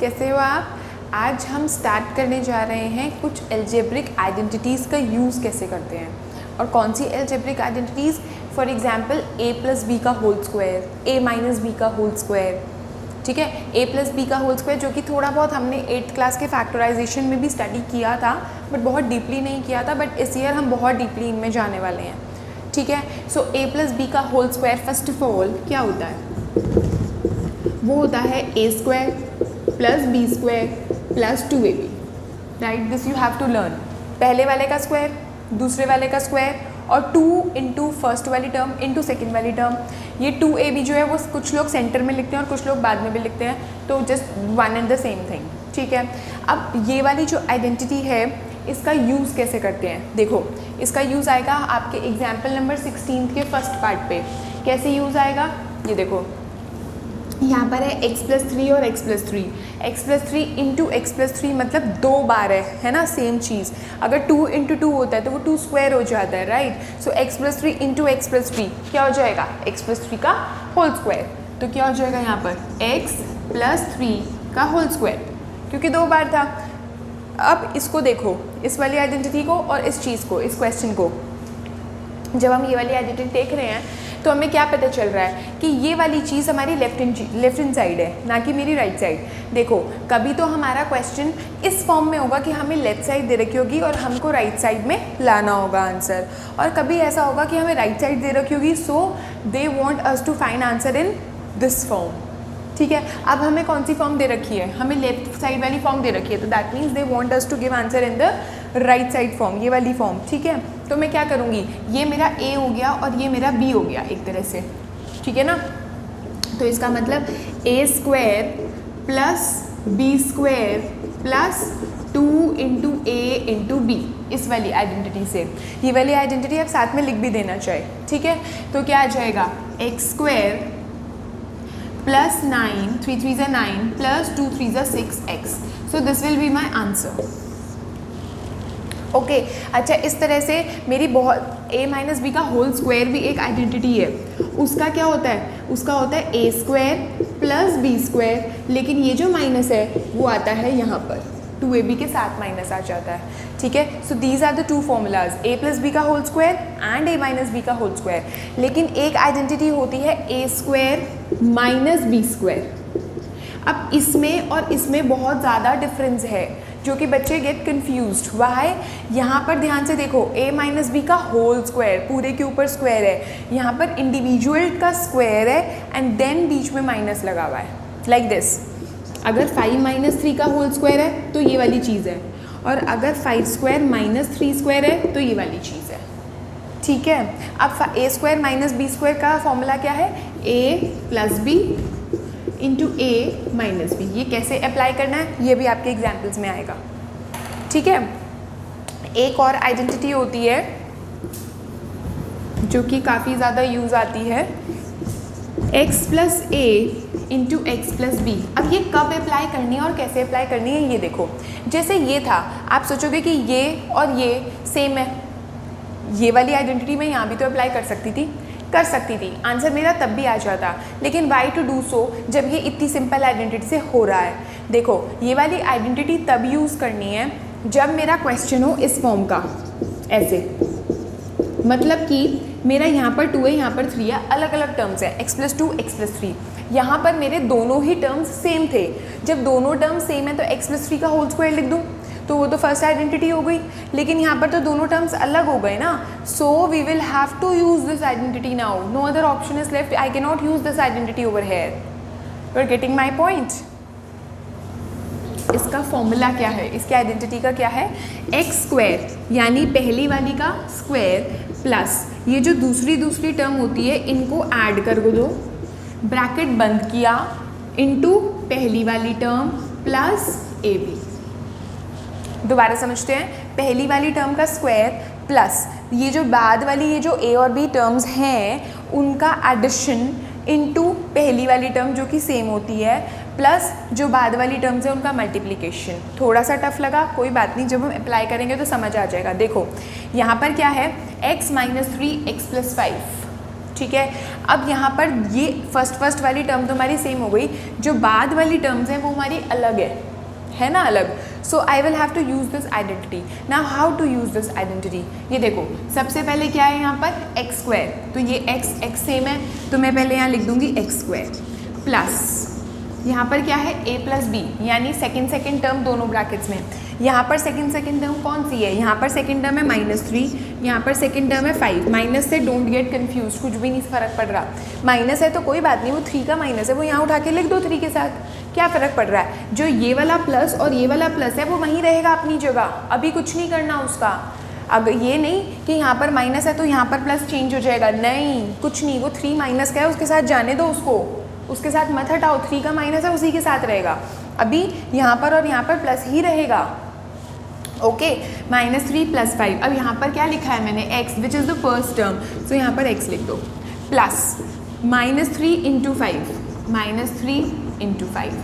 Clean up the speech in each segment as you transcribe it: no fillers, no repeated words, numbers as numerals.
कैसे हो आप? आज हम स्टार्ट करने जा रहे हैं कुछ एल्जेब्रिक आइडेंटिटीज़ का यूज़ कैसे करते हैं और कौन सी algebraic identities. For example a plus B का whole square, a minus B का होल स्क्वायर, ठीक है, a प्लस बी का होल स्क्वायर, जो कि थोड़ा बहुत हमने 8th क्लास के फैक्टराइजेशन में भी स्टडी किया था बट बहुत डीपली नहीं किया था, बट इस ईयर हम बहुत डीपली इनमें जाने वाले हैं, ठीक है। सो a प्लस बी का whole square first of all क्या होता है? वो होता है a square plus B square plus 2ab, right. This you have to learn. पहले वाले का स्क्वायर, दूसरे वाले का स्क्वायर और 2 इंटू फर्स्ट वाली टर्म इंटू सेकेंड वाली टर्म। ये 2ab जो है वो कुछ लोग सेंटर में लिखते हैं और कुछ लोग बाद में भी लिखते हैं, तो just one and the same thing, ठीक है। अब ये वाली जो आइडेंटिटी है इसका यूज़ कैसे करते हैं? देखो, इसका यूज़ आएगा आपके एग्जाम्पल नंबर 16 के फर्स्ट पार्ट पे। कैसे यूज़ आएगा ये देखो, यहाँ पर है x प्लस 3 और x plus 3, x plus 3 into x plus 3 मतलब 2 बार है ना, सेम चीज़। अगर 2 इंटू 2 होता है तो वो 2 स्क्वायर हो जाता है, राइट। सो x plus 3 into x plus 3 क्या हो जाएगा? x प्लस 3 का होल स्क्वायर। तो क्या हो जाएगा यहाँ पर? x प्लस 3 का होल स्क्वायर, क्योंकि 2 बार था। अब इसको देखो, इस वाली आइडेंटिटी को और इस चीज़ को, इस क्वेश्चन को जब हम ये वाली आइडेंटिटी देख रहे हैं तो हमें क्या पता चल रहा है कि ये वाली चीज़ हमारी लेफ्ट हैंड साइड है, ना कि मेरी राइट साइड। देखो, कभी तो हमारा क्वेश्चन इस फॉर्म में होगा कि हमें लेफ्ट साइड दे रखी होगी और हमको राइट साइड में लाना होगा आंसर, और कभी ऐसा होगा कि हमें राइट साइड दे रखी होगी, so they want us to find answer in this form, ठीक है। अब हमें कौन सी फॉर्म दे रखी है? हमें लेफ्ट साइड वाली फॉर्म दे रखी है, तो that means they want us to give answer in the right side form, ये वाली फॉर्म, ठीक है। तो मैं क्या करूँगी, ये मेरा a हो गया और ये मेरा b हो गया एक तरह से, ठीक है ना। तो इसका मतलब a square plus b square plus 2 into a into b, इस वाली आइडेंटिटी से। ये वाली आइडेंटिटी आप साथ में लिख भी देना चाहिए, ठीक है। तो क्या आ जाएगा? x स्क्वायर प्लस 9, 3 3 ज़ा 9 प्लस 2 3 ज़ा 6x। So this will be my answer, okay. अच्छा, इस तरह से मेरी बहुत a माइनस बी का होल स्क्वायर भी एक आइडेंटिटी है। उसका क्या होता है? उसका होता है a square plus B square, लेकिन ये जो माइनस है वो आता है यहाँ पर, 2ab के साथ माइनस आ जाता है, ठीक है। So these are the two formulas, a plus B का whole square and a minus B का होल स्क्वायर। लेकिन एक आइडेंटिटी होती है a square minus B square. अब इसमें और इसमें बहुत ज़्यादा डिफरेंस है, जो कि बच्चे गेट कन्फ्यूज्ड। वाई? यहाँ पर ध्यान से देखो, a माइनस बी का होल स्क्वायर पूरे के ऊपर स्क्वायर है, यहाँ पर इंडिविजुअल का स्क्वायर है एंड देन बीच में माइनस लगा हुआ है, लाइक दिस। अगर 5 माइनस 3 का होल स्क्वायर है तो ये वाली चीज़ है, और अगर 5 स्क्वायर माइनस 3 स्क्वायर है तो ये वाली चीज़ है, ठीक है। अब a square minus B square का फॉर्मूला क्या है? a plus b into a minus b. ये कैसे अप्लाई करना है ये भी आपके एग्जाम्पल्स में आएगा, ठीक है। एक और आइडेंटिटी होती है जो कि काफ़ी ज़्यादा यूज़ आती है, x plus a into x plus b. अब ये कब अप्लाई करनी है और कैसे अप्लाई करनी है ये देखो। जैसे ये था, आप सोचोगे कि ये और ये सेम है, ये वाली आइडेंटिटी मैं यहाँ भी तो अप्लाई कर सकती थी, आंसर मेरा तब भी आ जाता। लेकिन वाई टू डू सो जब ये इतनी सिंपल आइडेंटिटी से हो रहा है? देखो, ये वाली आइडेंटिटी तब यूज़ करनी है जब मेरा क्वेश्चन हो इस फॉर्म का, ऐसे, मतलब कि मेरा यहाँ पर 2 है, यहाँ पर 3 है, अलग अलग टर्म्स है, x प्लस 2 x प्लस 3। यहाँ पर मेरे दोनों ही टर्म्स सेम थे। जब दोनों टर्म्स सेम है तो x प्लस 3 का होल स्क्वायर लिख दूँ, तो वो तो फर्स्ट आइडेंटिटी हो गई। लेकिन यहाँ पर तो दोनों टर्म्स अलग हो गए ना, so we will have to use this identity now, no other option is left, I can not use this identity over here. You are getting my point? इसका फॉर्मूला क्या है, इसकी आइडेंटिटी का क्या है? एक्स स्क्वायर यानी पहली वाली का स्क्वायर प्लस ये जो दूसरी टर्म होती है इनको ऐड कर दो, ब्रैकेट बंद किया, इनटू पहली वाली टर्म प्लस ab। दोबारा समझते हैं, पहली वाली टर्म का स्क्वायर प्लस ये जो बाद वाली ये जो a और b टर्म्स हैं उनका एडिशन इनटू पहली वाली टर्म जो कि सेम होती है, प्लस जो बाद वाली टर्म्स है उनका मल्टीप्लिकेशन। थोड़ा सा टफ लगा, कोई बात नहीं, जब हम अप्लाई करेंगे तो समझ आ जाएगा। देखो यहाँ पर क्या है, x माइनस 3 एक्स प्लस 5, ठीक है। अब यहाँ पर ये फर्स्ट वाली टर्म तो हमारी सेम हो गई, जो बाद वाली टर्म्स हैं वो हमारी अलग है ना, अलग। So I will have to use this identity. Now how to use this identity, ये देखो सबसे पहले क्या है यहाँ पर एक्स स्क्वायर, तो ये एक्स सेम है तो मैं पहले यहाँ लिख दूँगी एक्स स्क्वायर प्लस यहाँ पर क्या है a प्लस बी, यानी सेकेंड टर्म दोनों ब्रैकेट्स में। यहाँ पर सेकेंड टर्म कौन सी है, यहाँ पर सेकेंड टर्म है -3, यहाँ पर सेकेंड टर्म है 5। माइनस से डोंट गेट कंफ्यूज, कुछ भी नहीं फ़र्क पड़ रहा। माइनस है तो कोई बात नहीं, वो 3 का माइनस है, वो यहाँ उठा के लिख दो 3 के साथ, क्या फ़र्क पड़ रहा है। जो ये वाला प्लस और ये वाला प्लस है वो वहीं रहेगा अपनी जगह, अभी कुछ नहीं करना उसका। अगर ये नहीं कि यहाँ पर माइनस है तो यहाँ पर प्लस चेंज हो जाएगा, नहीं कुछ नहीं, वो 3 माइनस का है उसके साथ जाने दो उसको, उसके साथ मत हटाओ, 3 का माइनस है उसी के साथ रहेगा। अभी यहाँ पर और यहाँ पर प्लस ही रहेगा, ओके। -3 + 5, अब यहाँ पर क्या लिखा है मैंने x which is the first term, so यहाँ पर x लिख दो प्लस -3 × 5, -3 × 5,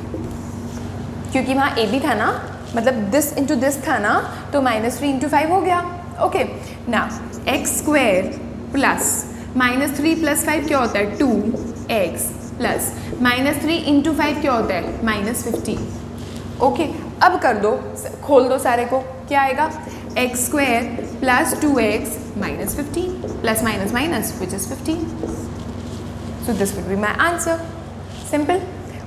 क्योंकि वहाँ a भी था ना, मतलब दिस इंटू दिस था ना, तो -3 × 5 हो गया, ओके। ना x² प्लस -3 + 5 क्या होता है 2x प्लस -3 × 5 क्या होता है -15, ओके। अब कर दो, खोल दो सारे को, क्या आएगा x² + 2x -15 plus minus minus which is 15, so this will be my answer, simple,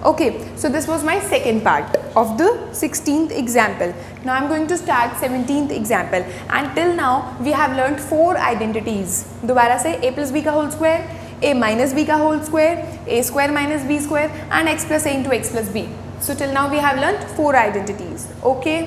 okay. So this was my second part of the 16th example. Now I'm going to start 17th example, and till now we have learned 4 identities. दोबारा से a + b का whole square, a - b का whole square, a² - b square and x + a × x + b. So till now we have learned 4 identities, okay.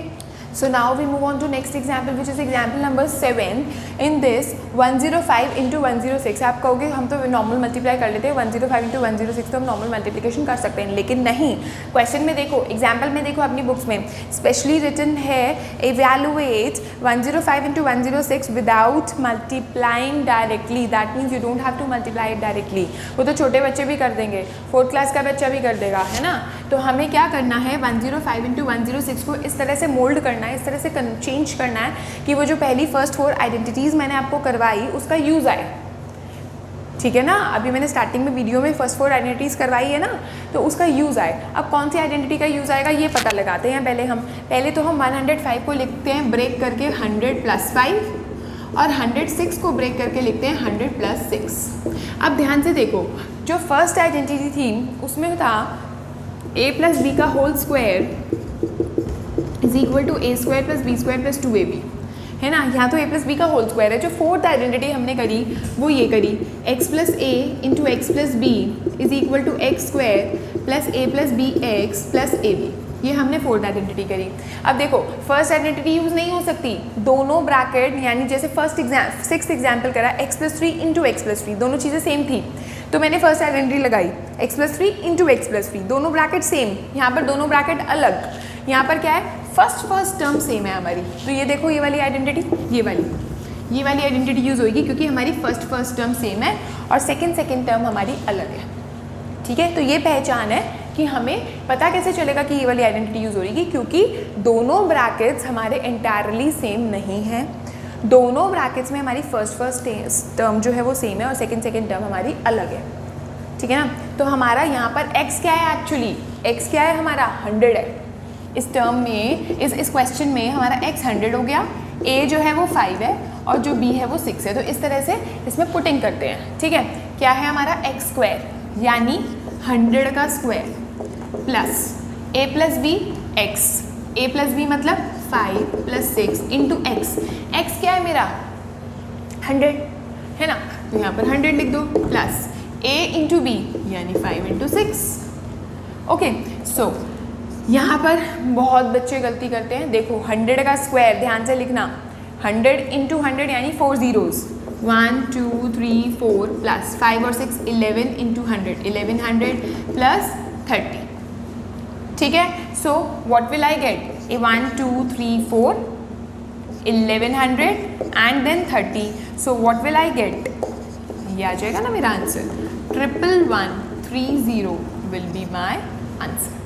So now we move on to next example, which is example number 7. In this 105 × 106, आप कहोगे हम तो normal multiply कर लेते हैं, 105 × 106 तो हम normal multiplication कर सकते हैं, लेकिन नहीं। क्वेश्चन में देखो, एग्जाम्पल में देखो अपनी बुक्स में स्पेशली रिटन है evaluate 105 × 106 without multiplying directly, that means you don't have to multiply it directly. वो तो छोटे बच्चे भी कर देंगे, 4th क्लास का बच्चा भी कर देगा, है ना। तो हमें क्या करना है, 105 × 106 को इस तरह से मोल्ड करना है, इस तरह से चेंज करना है कि वो जो पहली फर्स्ट 4 आइडेंटिटीज़ मैंने आपको करवाई उसका यूज़ आए, ठीक है ना। अभी मैंने स्टार्टिंग में वीडियो में फर्स्ट 4 आइडेंटिटीज़ करवाई है ना, तो उसका यूज़ आए। अब कौन सी आइडेंटिटी का यूज़ आएगा ये पता लगाते हैं पहले तो हम 105 को लिखते हैं ब्रेक करके 100 + 5 और 106 को ब्रेक करके लिखते हैं 100 + 6। अब ध्यान से देखो, जो फर्स्ट आइडेंटिटी थी उसमें था a + b का whole square is equal to a² + b² + 2ab, है ना। यहाँ तो a + b का होल स्क्वायर है। जो 4th आइडेंटिटी हमने करी वो ये करी, x + a × x + b is equal to x² + a + bx + ab, ये हमने 4th आइडेंटिटी करी। अब देखो फर्स्ट आइडेंटिटी यूज़ नहीं हो सकती, दोनों ब्रैकेट, यानी जैसे 6th एग्जाम्पल करा x + 3 × x + 3, दोनों चीज़ें सेम थी, तो मैंने फर्स्ट आइडेंटिटी लगाई x + 3 × x + 3, दोनों ब्रैकेट सेम, यहाँ पर दोनों ब्रैकेट अलग, यहाँ पर क्या है फर्स्ट टर्म सेम है हमारी। तो ये देखो ये वाली आइडेंटिटी, ये वाली आइडेंटिटी यूज़ होगी क्योंकि हमारी फर्स्ट टर्म सेम है और सेकेंड टर्म हमारी अलग है, ठीक है। तो ये पहचान है कि हमें पता कैसे चलेगा कि ये वाली आइडेंटिटी यूज़ हो रही है, क्योंकि दोनों ब्रैकेट्स हमारे एंटायरली सेम नहीं हैं, दोनों ब्रैकेट्स में हमारी फर्स्ट टर्म जो है वो सेम है और सेकेंड टर्म हमारी अलग है, ठीक है ना। तो हमारा यहाँ पर x क्या है, एक्चुअली x क्या है हमारा 100 है। इस टर्म में इस क्वेश्चन में हमारा x 100 हो गया, a जो है वो 5 है और जो b है वो 6 है। तो इस तरह से इसमें पुटिंग करते हैं, ठीक है। क्या है हमारा x² यानी 100 का square plus a + b x, a + b मतलब 5 + 6 × x, x क्या है मेरा 100, है ना। तो यहाँ पर 100 लिख दो प्लस a × b यानी 5 × 6, ओके। सो यहाँ पर बहुत बच्चे गलती करते हैं, देखो 100 का स्क्वायर ध्यान से लिखना, 100 × 100 यानी 4 zeros, 1 2 3 4 प्लस 5 और 6 11 × 100, 1100 प्लस 30, ठीक है। So what will I get, 1 2 3 4 1100 and then 30, so what will I get, ये आ जाएगा ना मेरा answer, 1130 will be my answer.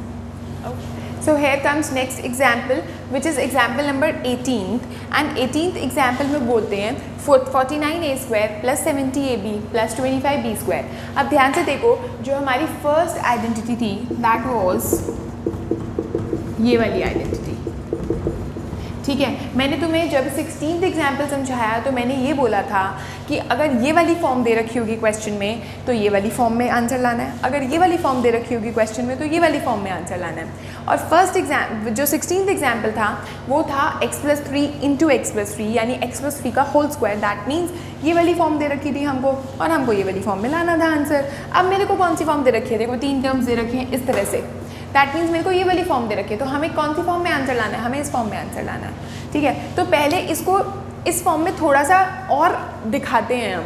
So here comes next example, which is example number 18th, and 18th example में बोलते हैं 49a square plus 70ab plus 25b square. अब ध्यान से देखो, जो हमारी first identity थी that was ये वाली आइडेंटिटी, ठीक है. मैंने तुम्हें जब 16th एग्जाम्पल समझाया तो मैंने ये बोला था कि अगर ये वाली फॉर्म दे रखी होगी क्वेश्चन में तो ये वाली फॉर्म में आंसर लाना है, अगर ये वाली फॉर्म दे रखी होगी क्वेश्चन में तो ये वाली फॉर्म में आंसर लाना है. और फर्स्ट एग्जाम जो 16th एग्जाम्पल था वो था x+3 इंटू x+3 यानी x+3 का होल स्क्वायर. दैट मीन्स ये वाली फॉर्म दे रखी थी हमको और हमको ये वाली फॉर्म में लाना था आंसर. अब मेरे को कौन सी फॉर्म दे रखी है, देखो 3 टर्म्स दे रखे हैं इस तरह से. दैट मीन्स मेरे को ये वाली फॉर्म दे रखी है, तो हमें कौन सी फॉर्म में आंसर लाना है, हमें इस फॉर्म में आंसर लाना है. ठीक है, तो पहले इसको इस फॉर्म में थोड़ा सा और दिखाते हैं हम.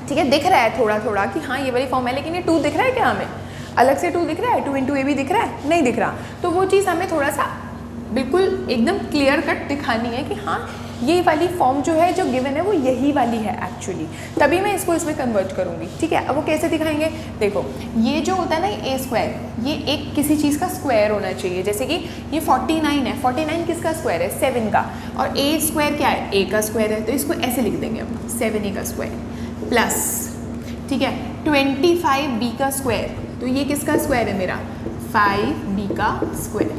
ठीक है, दिख रहा है थोड़ा थोड़ा कि हाँ ये वाली फॉर्म है, लेकिन ये 2 दिख रहा है क्या, हमें अलग से 2 दिख रहा है, 2 इंटू ए भी दिख रहा है, नहीं दिख रहा. तो वो चीज़ हमें थोड़ा सा बिल्कुल एकदम क्लियर कट दिखानी है कि हाँ ये वाली फॉर्म जो है जो गिवन है वो यही वाली है एक्चुअली, तभी मैं इसको इसमें कन्वर्ट करूँगी. ठीक है, अब वो कैसे दिखाएंगे, देखो ये जो होता है ना ए स्क्वायर, ये एक किसी चीज़ का स्क्वायर होना चाहिए. जैसे कि ये 49 है, 49 किसका स्क्वायर है, 7 का. और ए स्क्वायर क्या है, ए का स्क्वायर है, तो इसको ऐसे लिख देंगे हम 7a का स्क्वायर प्लस, ठीक है, 25b का स्क्वायर, तो ये किसका स्क्वायर है मेरा, 5b का स्क्वायर.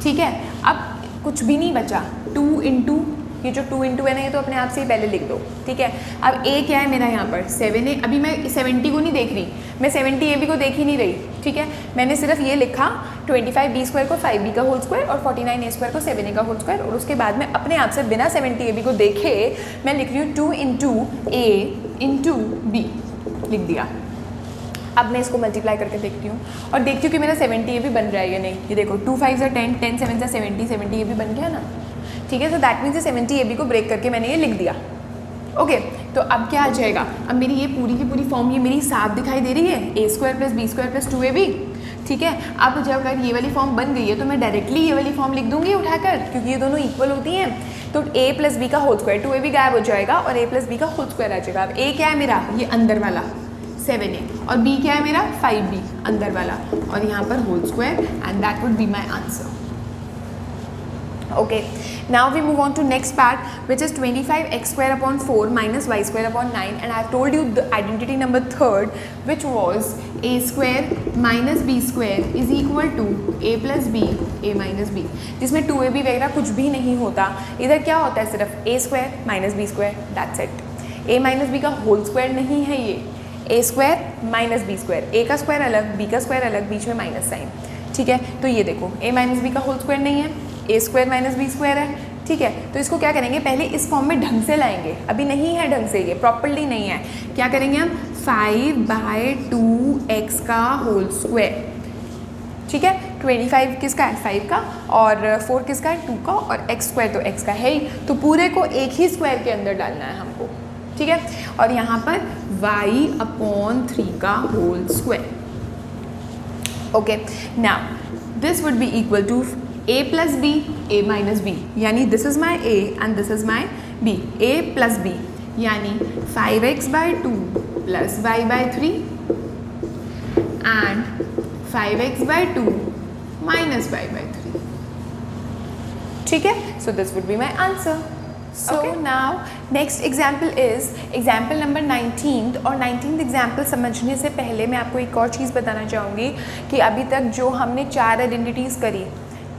ठीक है, अब कुछ भी नहीं बचा, 2 इंटू ये जो 2 इंटू है ना ये तो अपने आप से ही पहले लिख दो. ठीक है, अब a क्या है मेरा यहाँ पर 7a. अभी मैं 70 को नहीं देख रही, मैं 70ab को देख ही नहीं रही. ठीक है, मैंने सिर्फ ये लिखा 25b स्क्वायर को 5b का होल स्क्वायर और 49a स्क्वायर को 7a का होल स्क्वायर, और उसके बाद में अपने आप से बिना 70ab को देखे मैं लिख रही हूँ 2 इंटू a इंटू b, लिख दिया. अब मैं इसको मल्टीप्लाई करके देखती हूँ और देखती हूँ कि मेरा 70ab बन रहा है या नहीं. ये देखो 2 5 से 10, 10 7 से 70, 70ab बन गया ना. ठीक है, तो दैट मीन्स 70ab को ब्रेक करके मैंने ये लिख दिया. ओके, तो अब क्या आ जाएगा, अब मेरी ये पूरी की पूरी फॉर्म ये मेरी साफ दिखाई दे रही है, a square plus b square plus 2ab. ठीक है, अब जब अगर ये वाली फॉर्म बन गई है तो मैं डायरेक्टली ये वाली फॉर्म लिख दूंगी उठाकर, क्योंकि ये दोनों इक्वल होती हैं. तो a प्लस b का होल स्क्वायर, 2ab गायब हो जाएगा और a प्लस b का होल स्क्वायर आ जाएगा. अब a क्या है मेरा, ये अंदर वाला 7a, और b क्या है मेरा 5b अंदर वाला, और यहाँ पर whole square, and that would be my answer. Okay, now we move on to next part, which is 25x square upon 4 minus y square upon 9, and I have told you the identity number 3rd, which was a square minus b square is equal to a plus b a minus b, जिसमें 2ab वगैरह कुछ भी नहीं होता. इधर क्या होता है, सिर्फ a square minus b square, that's it. a minus b का होल स्क्वायर नहीं है ये, a square minus b square, a का स्क्वायर अलग, b का स्क्वायर अलग, बीच में माइनस साइन. ठीक है, तो ये देखो a माइनस b का होल स्क्वायर नहीं है, ए स्क्वायर माइनस बी स्क्वायर है. ठीक है, तो इसको क्या करेंगे, पहले इस फॉर्म में ढंग से लाएंगे, अभी नहीं है ढंग से, ये प्रॉपर्ली नहीं है. क्या करेंगे हम, 5/2x का होल स्क्वायर. ठीक है, 25 किसका है, 5 का, और 4 किसका है, 2 का, और x स्क्वायर तो x का है ही, तो पूरे को एक ही स्क्वायर के अंदर डालना है हमको. ठीक है, और यहाँ पर y/3 का whole square. Okay, now this would be equal to a plus b a minus b, यानी this is my a and this is my b. a plus b यानी 5x/2 plus y/3 and 5x/2 minus y/3. ठीक है, so this would be my answer. So okay. Now next example is example number 19th, और 19th example समझने से पहले मैं आपको एक और चीज़ बताना चाहूँगी कि अभी तक जो हमने 4 आइडेंटिटीज़ करी,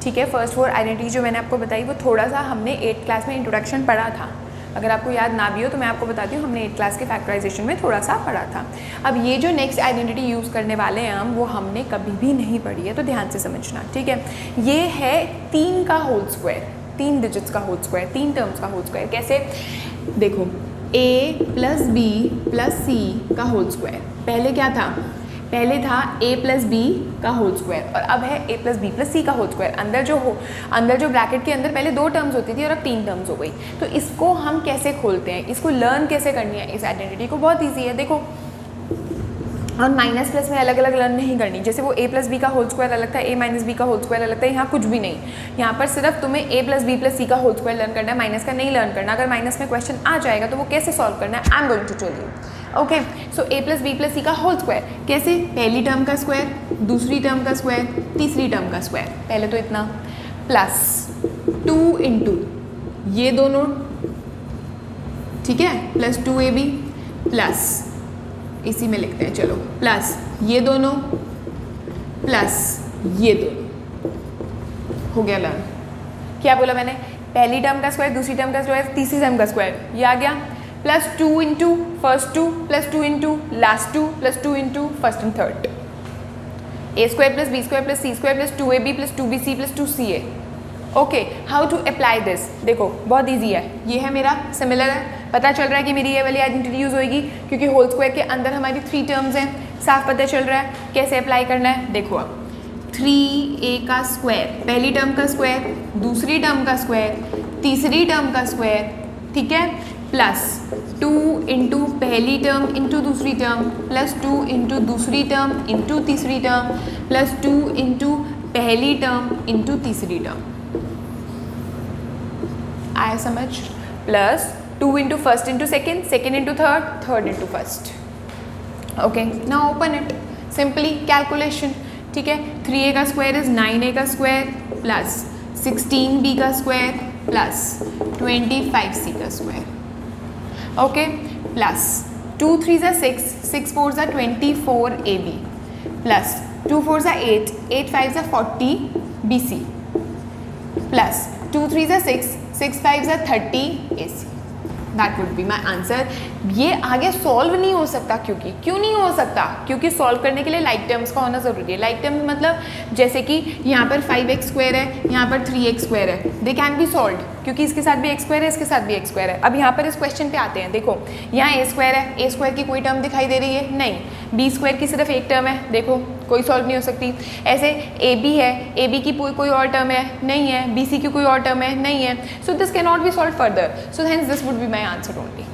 ठीक है, फर्स्ट 4 आइडेंटिटी जो मैंने आपको बताई वो थोड़ा सा हमने 8th क्लास में इंट्रोडक्शन पढ़ा था. अगर आपको याद ना भी हो तो मैं आपको बताती हूँ, हमने 8th क्लास के फैक्टराइजेशन में थोड़ा सा पढ़ा था. अब ये जो नेक्स्ट आइडेंटिटी यूज़ करने वाले हैं हम, वो हमने कभी भी नहीं पढ़ी है, तो ध्यान से समझना. ठीक है, ये है 3 का होल स्क्वायर, 3 डिजिट्स का होल स्क्वायर, 3 टर्म्स का होल स्क्वायर. कैसे, देखो a plus b plus c का होल स्क्वायर. पहले क्या था, पहले था a प्लस बी का होल स्क्वायर, और अब है a plus B plus C का होल स्क्वायर. अंदर जो ब्रैकेट के अंदर पहले 2 टर्म्स होती थी और अब 3 टर्म्स हो गई. तो इसको हम कैसे खोलते हैं, इसको लर्न कैसे करनी है इस आइडेंटिटी को, बहुत ईजी है. देखो, और माइनस प्लस में अलग अलग लर्न नहीं करनी. जैसे वो a प्लस बी का होल स्क्वायर अलग था, a माइनस बी का होल स्क्वायर अलग था, यहाँ कुछ भी नहीं. यहाँ पर सिर्फ तुम्हें a plus B plus C का होल स्क्वायर लर्न करना है, माइनस का नहीं लर्न करना. अगर माइनस में क्वेश्चन आ जाएगा तो वो कैसे सॉल्व करना है, I am going to tell you. Okay, so A plus B plus C का होल स्क्वायर कैसे? पहली टर्म का स्क्वायर, दूसरी टर्म का स्क्वायर, तीसरी टर्म का स्क्वायर, पहले तो इतना प्लस 2 इंटू ये दोनों, ठीक है, प्लस 2ab प्लस इसी में लिखते हैं चलो, प्लस ये दोनों प्लस ये दोनों, हो गया लर्न। क्या बोला मैंने? पहली टर्म का स्क्वायर, दूसरी टर्म का स्क्वायर, तीसरी टर्म का स्क्वायर, ये आ गया plus 2 into first 2 plus 2 into last 2 plus 2 into first and third, a square plus B square plus C square plus 2ab plus 2bc plus 2ca। Okay, how to apply this? देखो बहुत easy है, ये है मेरा similar है, पता चल रहा है कि मेरी ये वाली आइडेंटिटी यूज़ होएगी क्योंकि होल स्क्वायर के अंदर हमारी 3 टर्म्स हैं, साफ पता चल रहा है कैसे अप्लाई करना है। देखो अब 3a का स्क्वायर, पहली टर्म का स्क्वायर, दूसरी टर्म का स्क्वायर, तीसरी टर्म का स्क्वायर, ठीक है, प्लस 2 इंटू पहली टर्म इंटू दूसरी टर्म प्लस 2 इंटू दूसरी टर्म इंटू तीसरी टर्म प्लस 2 इंटू पहली टर्म इंटू तीसरी टर्म, आया समझ? Plus 2 into first into second, second into third, third into first. Okay, now open it, simply calculation, ठीक है। 3a का स्क्वायर इज 9a का स्क्वायर प्लस 16b का स्क्वायर प्लस 25c का square, okay, plus 2 3 6, 6 4 24ab plus 2 4 8, 8 5 40bc plus 2 3 6, 6 5 30ac। That would be my answer. ये आगे solve नहीं हो सकता, क्योंकि क्यों नहीं हो सकता? क्योंकि सॉल्व करने के लिए लाइक टर्म्स का होना ज़रूरी है। लाइक टर्म मतलब जैसे कि यहाँ पर 5x स्क्वायर है, यहाँ पर 3x स्क्वायर है, दे कैन बी सॉल्व क्योंकि इसके साथ भी x स्क्वायर है, इसके साथ भी x स्क्वायर है। अब यहाँ पर इस क्वेश्चन पे आते हैं, देखो यहाँ a स्क्वायर है, a स्क्वायर की कोई टर्म दिखाई दे रही है नहीं, b स्क्वायर की सिर्फ एक टर्म है, देखो कोई सॉल्व नहीं हो सकती। ऐसे ab है, ab की कोई और टर्म है नहीं है, bc की कोई और टर्म है नहीं है, so this can not be solve further, so hence this would be my answer only.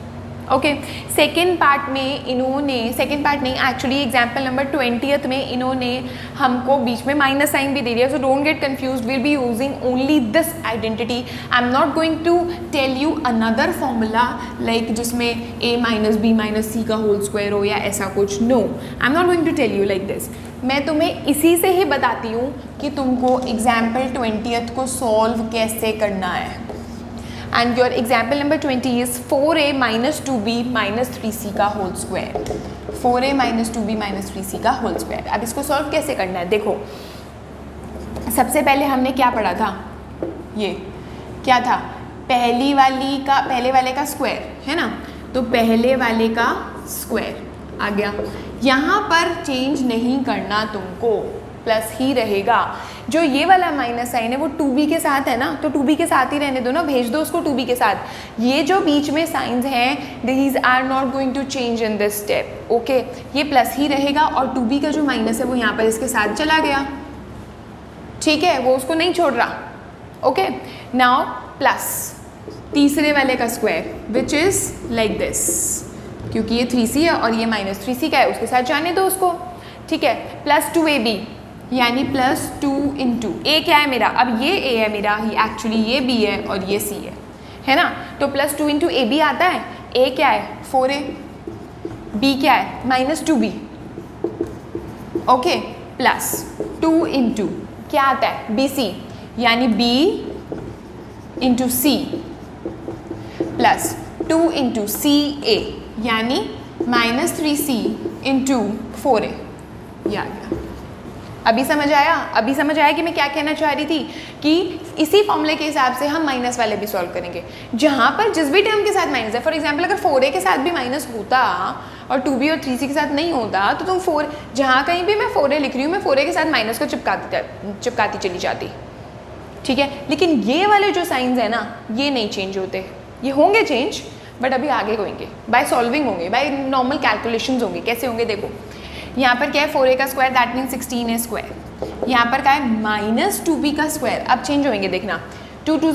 Okay, second part में इन्होंने, सेकेंड पार्ट नहीं एक्चुअली एग्जाम्पल नंबर 20th में इन्होंने हमको बीच में माइनस साइन भी दे दिया, so don't get confuse, will be using only this identity. I am not going to tell you another formula like जिसमें a minus b minus c का whole square हो या ऐसा कुछ, no, I am not going to tell you like this. मैं तुम्हें इसी से ही बताती हूँ कि तुमको एग्जाम्पल 20th को सॉल्व कैसे करना है। And your example number 20 is 4a minus 2b minus 3c का whole square, 4a minus 2b minus 3c का होल स्क्वायर। अब इसको सॉल्व कैसे करना है? देखो सबसे पहले हमने क्या पढ़ा था, ये क्या था, पहले वाले का स्क्वायर है ना, तो पहले वाले का स्क्वायर आ गया। यहाँ पर चेंज नहीं करना तुमको, प्लस ही रहेगा। जो ये वाला माइनस साइन है वो 2b के साथ है ना, तो 2b के साथ ही रहने दो ना, भेज दो उसको 2b के साथ। ये जो बीच में साइंस हैं these are not going to change in this step, okay, ये प्लस ही रहेगा और 2b का जो माइनस है वो यहाँ पर इसके साथ चला गया, ठीक है, वो उसको नहीं छोड़ रहा। ओके, नाउ प्लस तीसरे वाले का square which is like this, क्योंकि ये 3c है और ये माइनस 3c का है, उसके साथ जाने दो उसको, ठीक है, प्लस 2ab यानी प्लस 2 इंटू a क्या है मेरा, अब ये a है मेरा, एक्चुअली ये b है और ये c है ना, तो प्लस 2 इंटू ab आता है, a क्या है 4a, b क्या है minus 2b, okay, plus 2 into क्या आता है bc यानी b into c plus 2 into ca यानी माइनस 3c इंटू 4a। या अभी समझ आया? अभी समझ आया कि मैं क्या कहना चाह रही थी, कि इसी फॉर्मूले के हिसाब से हम माइनस वाले भी सॉल्व करेंगे, जहाँ पर जिस भी टर्म के साथ माइनस है। फॉर एग्जांपल अगर 4a के साथ भी माइनस होता और 2b और 3c के साथ नहीं होता, तो तुम 4 जहाँ कहीं भी मैं 4a लिख रही हूँ, मैं 4a के साथ माइनस को चिपकाती चली जाती, ठीक है। लेकिन ये वाले जो साइंस है ना, ये नहीं चेंज होते, ये होंगे चेंज बट अभी आगे होंगे, बाय सॉल्विंग होंगे, बाय नॉर्मल कैलकुलेशंस होंगे। कैसे होंगे देखो, यहाँ पर क्या है 4a का square that mean 16a square, यहाँ पर क्या है माइनस 2b का स्क्वायर, अब चेंज होंगे देखना, 2 2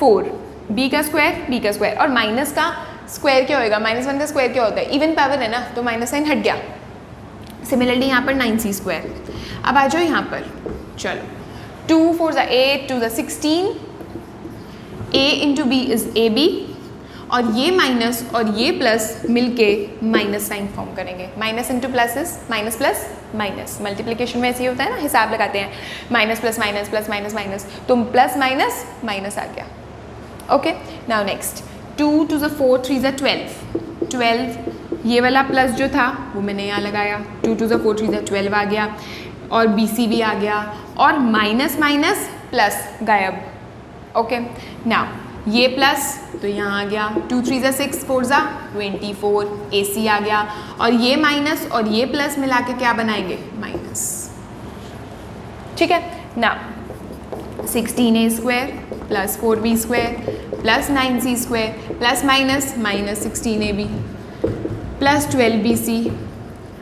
4, b का स्क्वायर और माइनस का स्क्वायर क्या होएगा, माइनस 1 का स्क्वायर क्या होता है, इवन पावर है ना, तो माइनस साइन हट गया। सिमिलरली यहाँ पर 9c स्क्वायर। अब आ जाओ यहाँ पर, चलो 2 4 8, 2 16, a into b is ab और ये माइनस और ये प्लस मिलके माइनस साइन फॉर्म करेंगे। Minus into plus is minus plus minus, multiplication में ऐसे ही होता है ना, हिसाब लगाते हैं, minus plus minus plus minus minus, तो प्लस माइनस माइनस आ गया। Okay, now next 2 to the 4 3 is 12, 12 ये वाला प्लस जो था वो मैंने यहाँ लगाया, 2 to the 4 3 is 12 आ गया, और BC भी आ गया, और माइनस माइनस प्लस गायब। ओके, नाउ ये प्लस तो यहाँ आ गया, 2 3 is 6 4 is 24, AC आ गया, और ये माइनस और ये प्लस मिला के क्या बनाएंगे, माइनस। ठीक है, now 16a square plus 4b square plus 9c square plus minus minus 16ab plus 12bc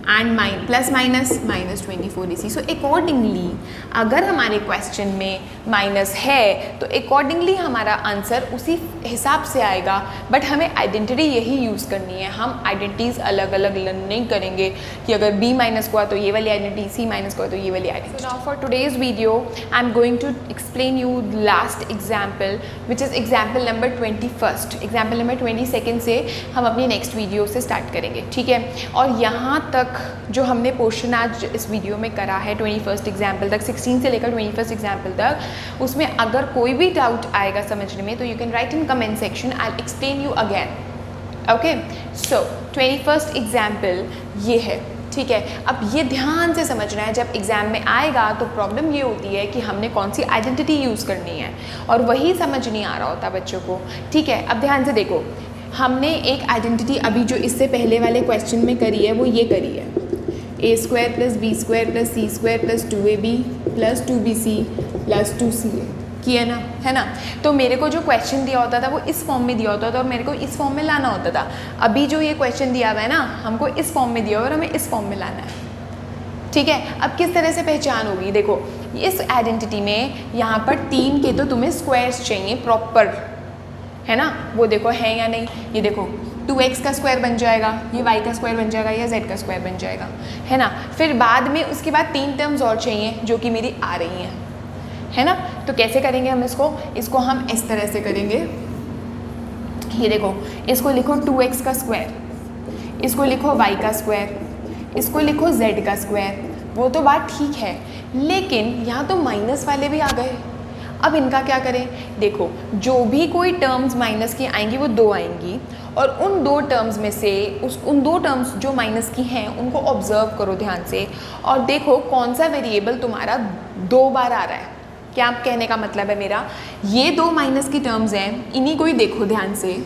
and plus minus minus 24ac। So accordingly अगर हमारे क्वेश्चन में माइनस है तो अकॉर्डिंगली हमारा आंसर उसी हिसाब से आएगा, बट हमें आइडेंटिटी यही यूज़ करनी है। हम आइडेंटिटीज़ अलग अलग लर्न नहीं करेंगे कि अगर b माइनस को तो ये वाली आइडेंटिटी, c माइनस को तो ये वाली identity. So now for today's video I am going to explain you last example which is example number 21। Example number 22 से हम अपनी नेक्स्ट वीडियो से स्टार्ट करेंगे, ठीक है। और यहाँ तक जो हमने पोर्शन आज इस वीडियो में करा है 21 एग्जाम्पल तक, 16 से लेकर 21 एग्जाम्पल तक, उसमें अगर कोई भी डाउट आएगा समझने में तो you can write in comment section, I will explain you again. Okay, so 21 example ये है, ठीक है। अब ये ध्यान से समझना है, जब एग्ज़ाम में आएगा तो प्रॉब्लम ये होती है कि हमने कौन सी आइडेंटिटी यूज़ करनी है और वही समझ नहीं आ रहा होता बच्चों को, ठीक है। अब ध्यान से देखो, हमने एक आइडेंटिटी अभी जो इससे पहले वाले क्वेश्चन में करी है वो ये करी है, a square plus B square plus C square plus 2ab plus 2bc plus 2ca किया ना, है ना। तो मेरे को जो क्वेश्चन दिया होता था वो इस फॉर्म में दिया होता था और मेरे को इस फॉर्म में लाना होता था। अभी जो ये क्वेश्चन दिया हुआ है ना, हमको इस फॉर्म में दिया हुआ है और हमें इस फॉर्म में लाना है, ठीक है। अब किस तरह से पहचान होगी, देखो इस आइडेंटिटी में यहाँ पर 3 के तो तुम्हें स्क्वायर्स चाहिए प्रॉपर, है ना, वो देखो है या नहीं। ये देखो 2x का स्क्वायर बन जाएगा, ये y का स्क्वायर बन जाएगा, या z का स्क्वायर बन जाएगा, है ना। फिर बाद में उसके बाद 3 टर्म्स और चाहिए जो कि मेरी आ रही हैं, है ना। तो कैसे करेंगे हम इसको हम इस तरह से करेंगे। ये देखो, इसको लिखो 2x का स्क्वायर, इसको लिखो y का स्क्वायर, इसको लिखो z का स्क्वायर, वो तो बात ठीक है, लेकिन यहाँ तो माइनस वाले भी आ गए। अब इनका क्या करें, देखो जो भी कोई टर्म्स माइनस की आएंगी वो 2 आएंगी, और उन 2 टर्म्स में से उन 2 टर्म्स जो माइनस की हैं उनको ऑब्जर्व करो ध्यान से, और देखो कौन सा वेरिएबल तुम्हारा 2 बार आ रहा है। क्या आप कहने का मतलब है मेरा, ये 2 माइनस की टर्म्स हैं, इन्हीं को ही देखो ध्यान से,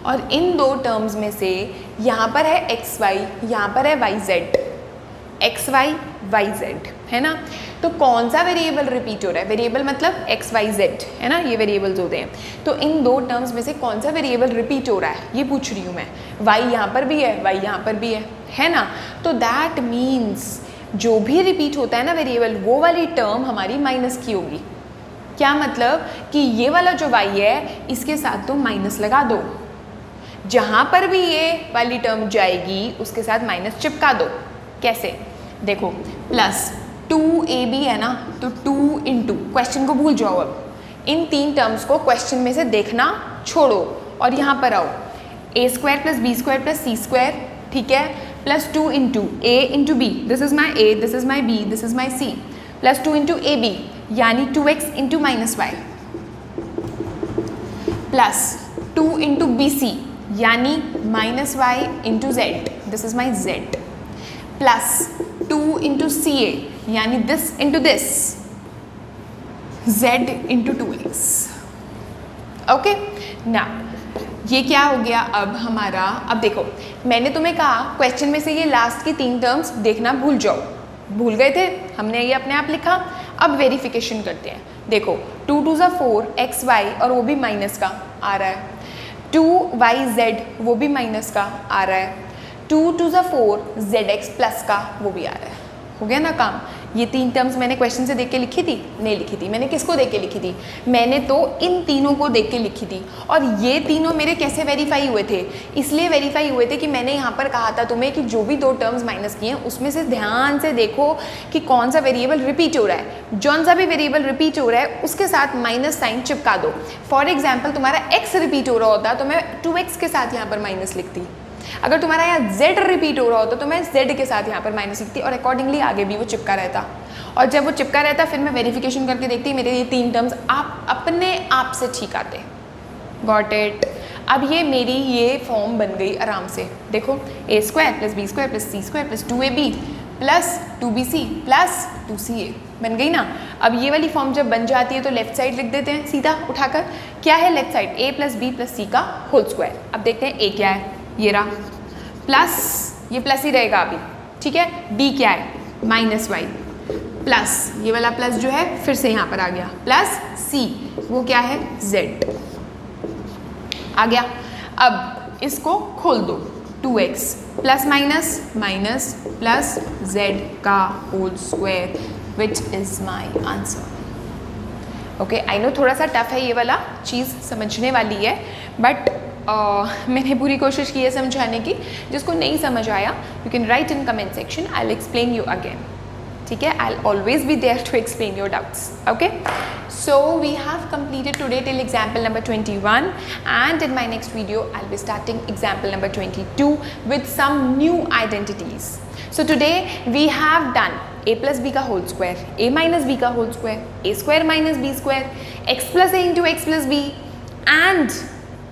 और इन 2 टर्म्स में से यहाँ पर है एक्स वाई, यहाँ पर है y z, x y y z, है ना। तो कौन सा वेरिएबल रिपीट हो रहा है, वेरिएबल मतलब एक्स वाई जेड, है ना, ये वेरिएबल्स होते हैं। तो इन 2 टर्म्स में से कौन सा वेरिएबल रिपीट हो रहा है ये पूछ रही हूँ मैं। वाई यहाँ पर भी है, वाई यहाँ पर भी है ना। तो दैट मीन्स जो भी रिपीट होता है ना वेरिएबल, वो वाली टर्म हमारी माइनस की होगी। क्या मतलब कि ये वाला जो वाई है इसके साथ तो माइनस लगा दो, जहाँ पर भी ये वाली टर्म जाएगी उसके साथ माइनस चिपका दो। कैसे, देखो प्लस 2ab है ना, तो 2 इंटू, क्वेश्चन को भूल जाओ, अब इन 3 टर्म्स को क्वेश्चन में से देखना छोड़ो और यहाँ पर आओ, a square plus B square plus C square, ठीक है, plus 2 into a into B, this is my a, this is my b, this is my c, plus 2 into ab यानी 2x into minus Y, plus 2 into B C यानी minus Y into Z, this is my Z, plus 2 into C A यानी this into this, z into 2x। Okay, ना ये क्या हो गया अब हमारा। अब देखो मैंने तुम्हें कहा क्वेश्चन में से ये लास्ट की 3 टर्म्स देखना भूल जाओ, भूल गए थे, हमने ये अपने आप लिखा। अब वेरिफिकेशन करते हैं, देखो 2 2 ज़ा 4 एक्स वाई, और वो भी माइनस का आ रहा है, 2yz वो भी माइनस का आ रहा है, 2 2 ज़ा 4 zx प्लस का वो भी आ रहा है। हो गया ना काम। ये 3 टर्म्स मैंने क्वेश्चन से देख के लिखी थी? नहीं लिखी थी। मैंने किसको देख के लिखी थी? मैंने तो इन तीनों को देख के लिखी थी। और ये तीनों मेरे कैसे वेरीफाई हुए थे? इसलिए वेरीफाई हुए थे कि मैंने यहाँ पर कहा था तुम्हें कि जो भी 2 टर्म्स माइनस किए हैं उसमें से ध्यान से देखो कि कौन सा वेरिएबल रिपीट हो रहा है। जौन सा भी वेरिएबल रिपीट हो रहा है उसके साथ माइनस साइन चिपका दो। फॉर एग्जाम्पल तुम्हारा x रिपीट हो रहा होता तो मैं 2x के साथ यहाँ पर माइनस लिखती। अगर तुम्हारा यहाँ z रिपीट हो रहा होता तो मैं z के साथ यहाँ पर माइनस लिखती और अकॉर्डिंगली आगे भी वो चिपका रहता। और जब वो चिपका रहता फिर मैं वेरिफिकेशन करके देखती मेरे ये 3 टर्म्स आप अपने आप से ठीक आते। Got it. अब ये मेरी ये फॉर्म बन गई आराम से। देखो a² + b² + c² + 2ab + 2bc + 2ca बन गई ना। अब ये वाली फॉर्म जब बन जाती है तो लेफ्ट साइड लिख देते हैं सीधा उठाकर। क्या है left side? a + b + c का होल स्क्वायर। अब देखते हैं a क्या है, ये रहा, प्लस ये प्लस ही रहेगा अभी, ठीक है। b क्या है? -y प्लस ये वाला प्लस जो है फिर से यहाँ पर आ गया, प्लस c वो क्या है? z आ गया। अब इसको खोल दो, 2x plus minus minus plus z का whole square which is my answer. Okay, I know थोड़ा सा टफ है ये वाला चीज़, समझने वाली है, बट मैंने पूरी कोशिश की है समझाने की। जिसको नहीं समझ आया you can write in comment section, I will explain you again, ठीक है। I will always be there to explain your doubts. Okay, so we have completed today till example number 21, and in my next video I'll be starting example number 22 with some new identities. So today we have done a plus b का whole square, a minus b का whole square, a square minus b square, x plus a into x plus b, and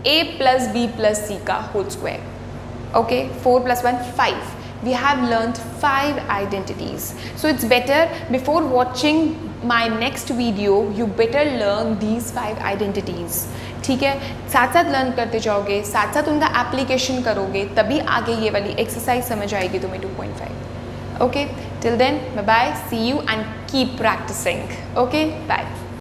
a plus b plus c का whole square. Okay, 4 plus 1 5. We have learned 5 identities. So it's better before watching my next video you better learn these 5 identities. ठीक है, साथ साथ learn करते जाओगे, साथ साथ उनका एप्लीकेशन करोगे, तभी आगे ये वाली एक्सरसाइज समझ आएगी तुम्हें 2.5. Okay, till then bye bye, see you and keep practicing. Okay, bye.